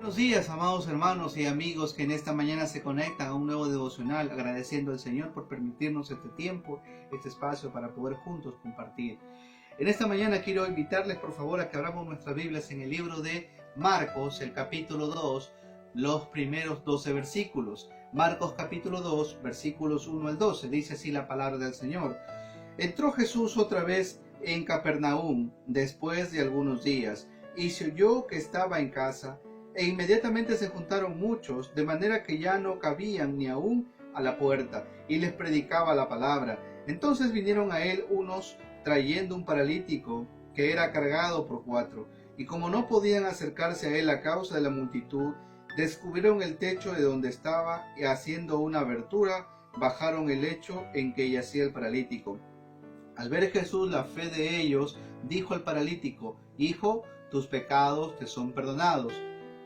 Buenos días, amados hermanos y amigos que en esta mañana se conectan a un nuevo devocional, agradeciendo al Señor por permitirnos este tiempo, este espacio para poder juntos compartir. En esta mañana quiero invitarles por favor a que abramos nuestras Biblias en el libro de Marcos, el capítulo 2, los primeros 12 versículos. Marcos capítulo 2, versículos 1 al 12, dice así la palabra del Señor. Entró Jesús otra vez en Capernaum después de algunos días, y se oyó que estaba en casa. E inmediatamente se juntaron muchos, de manera que ya no cabían ni aún a la puerta, y les predicaba la palabra. Entonces vinieron a él unos trayendo un paralítico que era cargado por 4, y como no podían acercarse a él a causa de la multitud, descubrieron el techo de donde estaba, y haciendo una abertura, bajaron el lecho en que yacía el paralítico. Al ver Jesús la fe de ellos, dijo al paralítico: Hijo, tus pecados te son perdonados.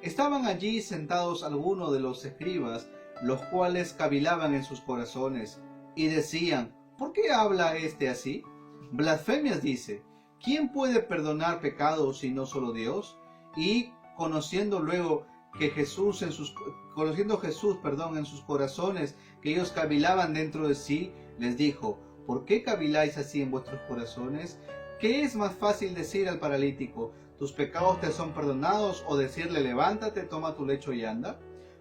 Estaban allí sentados algunos de los escribas, los cuales cavilaban en sus corazones, y decían: ¿por qué habla este así? Blasfemias dice. ¿Quién puede perdonar pecados sino solo Dios? Y conociendo luego que Jesús en sus corazones, que ellos cavilaban dentro de sí, les dijo: ¿por qué caviláis así en vuestros corazones? ¿Qué es más fácil decir al paralítico: tus pecados te son perdonados, o decirle: levántate, toma tu lecho y anda?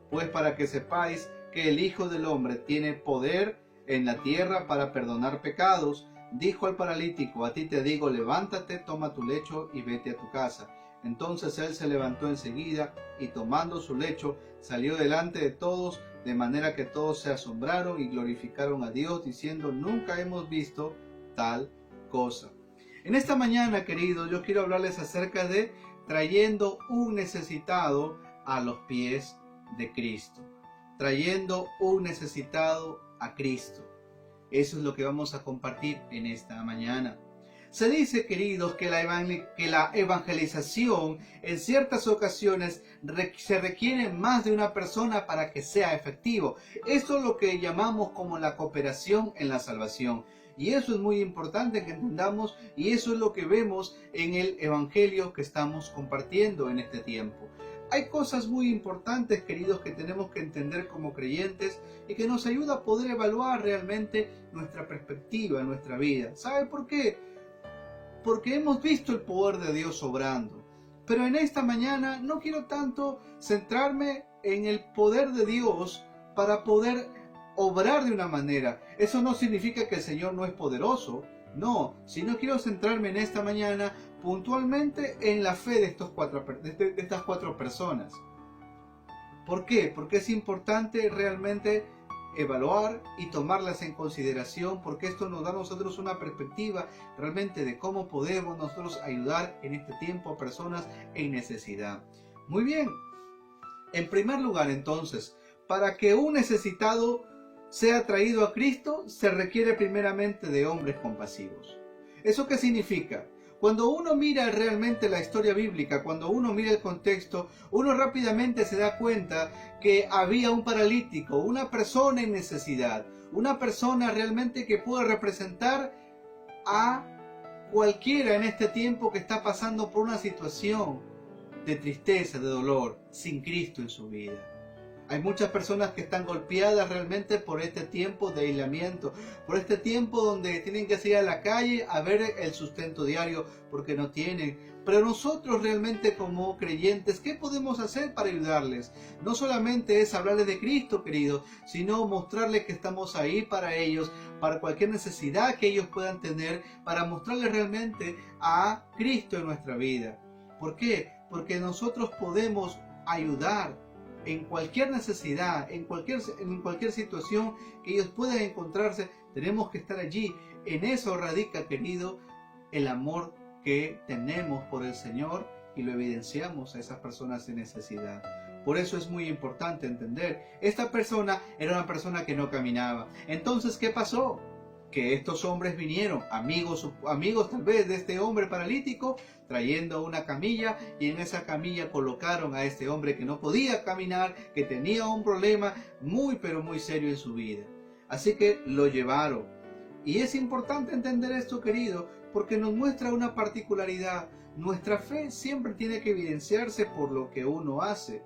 Pues para que sepáis que el Hijo del Hombre tiene poder en la tierra para perdonar pecados, dijo al paralítico: a ti te digo, levántate, toma tu lecho y vete a tu casa. Entonces él se levantó enseguida, y tomando su lecho salió delante de todos, de manera que todos se asombraron y glorificaron a Dios, diciendo: nunca hemos visto tal cosa. En esta mañana, queridos, yo quiero hablarles acerca de trayendo un necesitado a los pies de Cristo. Trayendo un necesitado a Cristo. Eso es lo que vamos a compartir en esta mañana. Se dice, queridos, que la evangelización en ciertas ocasiones se requiere más de una persona para que sea efectivo. Esto es lo que llamamos como la cooperación en la salvación. Y eso es muy importante que entendamos, y eso es lo que vemos en el evangelio que estamos compartiendo en este tiempo. Hay cosas muy importantes, queridos, que tenemos que entender como creyentes y que nos ayuda a poder evaluar realmente nuestra perspectiva, nuestra vida. ¿Sabe por qué? Porque hemos visto el poder de Dios obrando. Pero en esta mañana no quiero tanto centrarme en el poder de Dios para poder obrar de una manera. Eso no significa que el Señor no es poderoso, no, sino quiero centrarme en esta mañana puntualmente en la fe de estas cuatro personas. ¿Por qué? Porque es importante realmente evaluar y tomarlas en consideración, porque esto nos da a nosotros una perspectiva realmente de cómo podemos nosotros ayudar en este tiempo a personas en necesidad. Muy bien, en primer lugar entonces, para que un necesitado sea traído a Cristo, se requiere primeramente de hombres compasivos. ¿Eso qué significa? Cuando uno mira realmente la historia bíblica, cuando uno mira el contexto, uno rápidamente se da cuenta que había un paralítico, una persona en necesidad, una persona realmente que puede representar a cualquiera en este tiempo que está pasando por una situación de tristeza, de dolor, sin Cristo en su vida. Hay muchas personas que están golpeadas realmente por este tiempo de aislamiento, por este tiempo donde tienen que salir a la calle a ver el sustento diario porque no tienen. Pero nosotros realmente como creyentes, ¿qué podemos hacer para ayudarles? No solamente es hablarles de Cristo, queridos, sino mostrarles que estamos ahí para ellos, para cualquier necesidad que ellos puedan tener, para mostrarles realmente a Cristo en nuestra vida. ¿Por qué? Porque nosotros podemos ayudar en cualquier necesidad, en cualquier situación que ellos puedan encontrarse. Tenemos que estar allí. En eso radica, querido, el amor que tenemos por el Señor, y lo evidenciamos a esas personas en necesidad. Por eso es muy importante entender, esta persona era una persona que no caminaba. Entonces, ¿qué pasó? Que estos hombres vinieron, amigos tal vez de este hombre paralítico, trayendo una camilla, y en esa camilla colocaron a este hombre que no podía caminar, que tenía un problema muy pero muy serio en su vida. Así que lo llevaron. Y es importante entender esto, querido, porque nos muestra una particularidad. Nuestra fe siempre tiene que evidenciarse por lo que uno hace.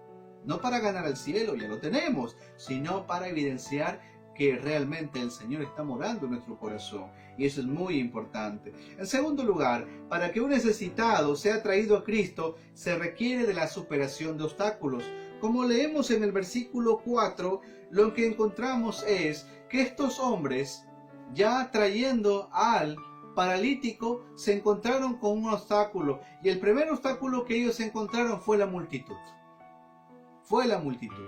No para ganar al cielo, ya lo tenemos, sino para evidenciar que realmente el Señor está morando en nuestro corazón. Y eso es muy importante. En segundo lugar, para que un necesitado sea traído a Cristo, se requiere de la superación de obstáculos. Como leemos en el versículo 4, lo que encontramos es que estos hombres, ya trayendo al paralítico, se encontraron con un obstáculo. Y el primer obstáculo que ellos encontraron fue la multitud. Fue la multitud.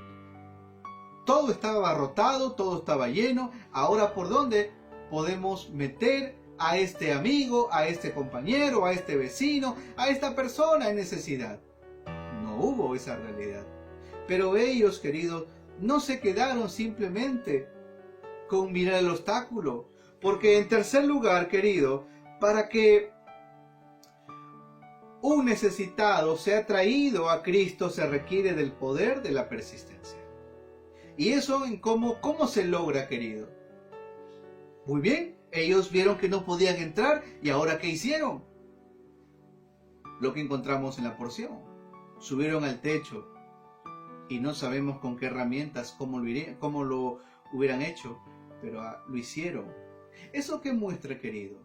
Todo estaba abarrotado, todo estaba lleno. Ahora, ¿por dónde podemos meter a este amigo, a este compañero, a este vecino, a esta persona en necesidad? No hubo esa realidad. Pero ellos, queridos, no se quedaron simplemente con mirar el obstáculo. Porque en tercer lugar, querido, para que un necesitado sea traído a Cristo se requiere del poder de la persistencia. ¿Y eso en cómo se logra, querido? Muy bien, ellos vieron que no podían entrar y ahora ¿qué hicieron? Lo que encontramos en la porción. Subieron al techo y no sabemos con qué herramientas, cómo lo hubieran hecho, pero lo hicieron. ¿Eso qué muestra, querido?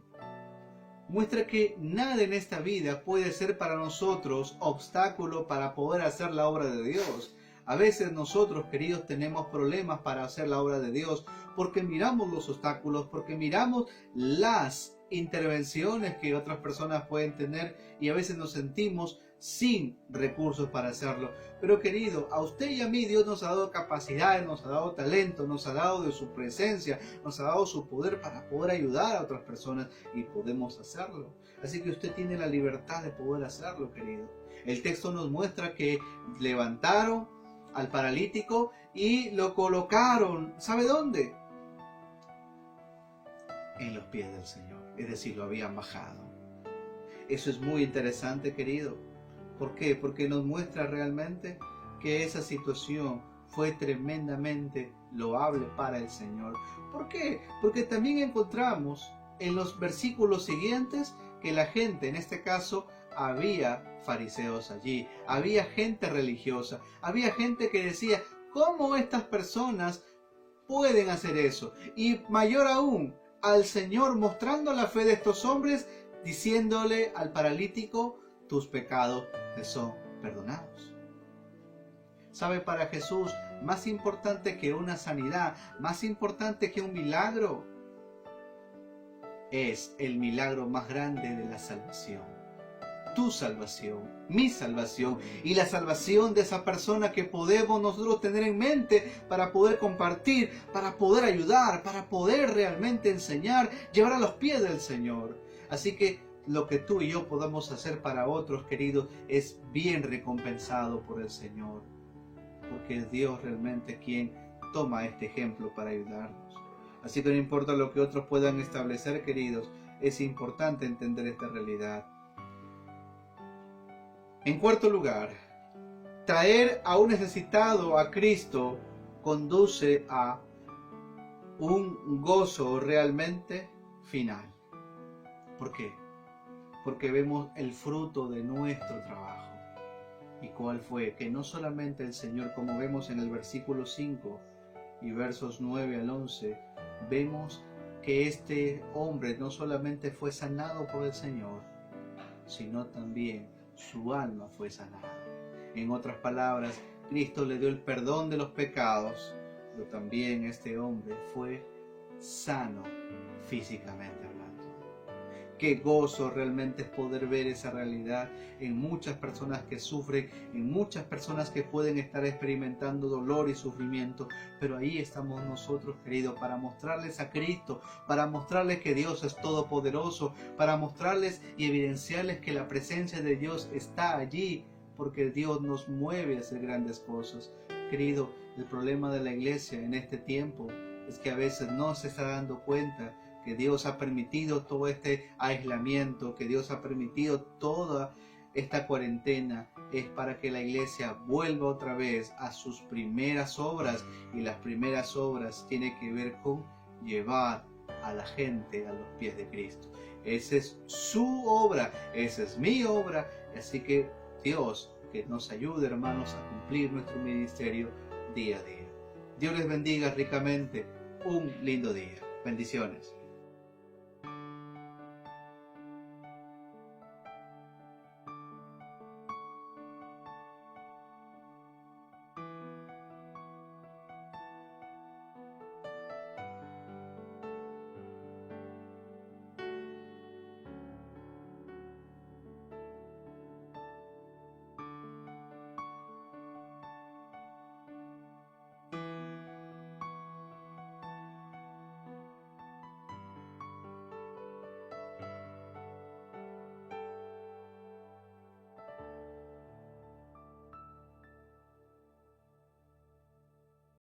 Muestra que nada en esta vida puede ser para nosotros obstáculo para poder hacer la obra de Dios. A veces nosotros, queridos, tenemos problemas para hacer la obra de Dios porque miramos los obstáculos, porque miramos las intervenciones que otras personas pueden tener y a veces nos sentimos sin recursos para hacerlo. Pero querido, a usted y a mí Dios nos ha dado capacidades, nos ha dado talento, nos ha dado de su presencia, nos ha dado su poder para poder ayudar a otras personas y podemos hacerlo. Así que usted tiene la libertad de poder hacerlo, querido. El texto nos muestra que levantaron al paralítico y lo colocaron, ¿sabe dónde? En los pies del Señor, es decir, lo habían bajado. Eso es muy interesante, querido. ¿Por qué? Porque nos muestra realmente que esa situación fue tremendamente loable para el Señor. ¿Por qué? Porque también encontramos en los versículos siguientes que la gente, en este caso, había fariseos allí, había gente religiosa, había gente que decía, ¿cómo estas personas pueden hacer eso? Y mayor aún, al Señor mostrando la fe de estos hombres, diciéndole al paralítico, tus pecados te son perdonados. ¿Sabe? Para Jesús, más importante que una sanidad, más importante que un milagro, es el milagro más grande de la salvación. Tu salvación, mi salvación y la salvación de esa persona que podemos nosotros tener en mente para poder compartir, para poder ayudar, para poder realmente enseñar, llevar a los pies del Señor. Así que lo que tú y yo podamos hacer para otros, queridos, es bien recompensado por el Señor, porque es Dios realmente quien toma este ejemplo para ayudarnos. Así que no importa lo que otros puedan establecer, queridos, es importante entender esta realidad. En cuarto lugar, traer a un necesitado a Cristo conduce a un gozo realmente final. ¿Por qué? Porque vemos el fruto de nuestro trabajo. ¿Y cuál fue? Que no solamente el Señor, como vemos en el versículo 5 y versos 9 al 11, vemos que este hombre no solamente fue sanado por el Señor, sino también su alma fue sanada. En otras palabras, Cristo le dio el perdón de los pecados, pero también este hombre fue sano físicamente hablando. Qué gozo realmente es poder ver esa realidad en muchas personas que sufren, en muchas personas que pueden estar experimentando dolor y sufrimiento, pero ahí estamos nosotros, queridos, para mostrarles a Cristo, para mostrarles que Dios es todopoderoso, para mostrarles y evidenciarles que la presencia de Dios está allí, porque Dios nos mueve a hacer grandes cosas. Querido, el problema de la iglesia en este tiempo es que a veces no se está dando cuenta que Dios ha permitido todo este aislamiento, que Dios ha permitido toda esta cuarentena, es para que la iglesia vuelva otra vez a sus primeras obras, y las primeras obras tienen que ver con llevar a la gente a los pies de Cristo. Esa es su obra, esa es mi obra, así que Dios que nos ayude, hermanos, a cumplir nuestro ministerio día a día. Dios les bendiga ricamente. Un lindo día. Bendiciones.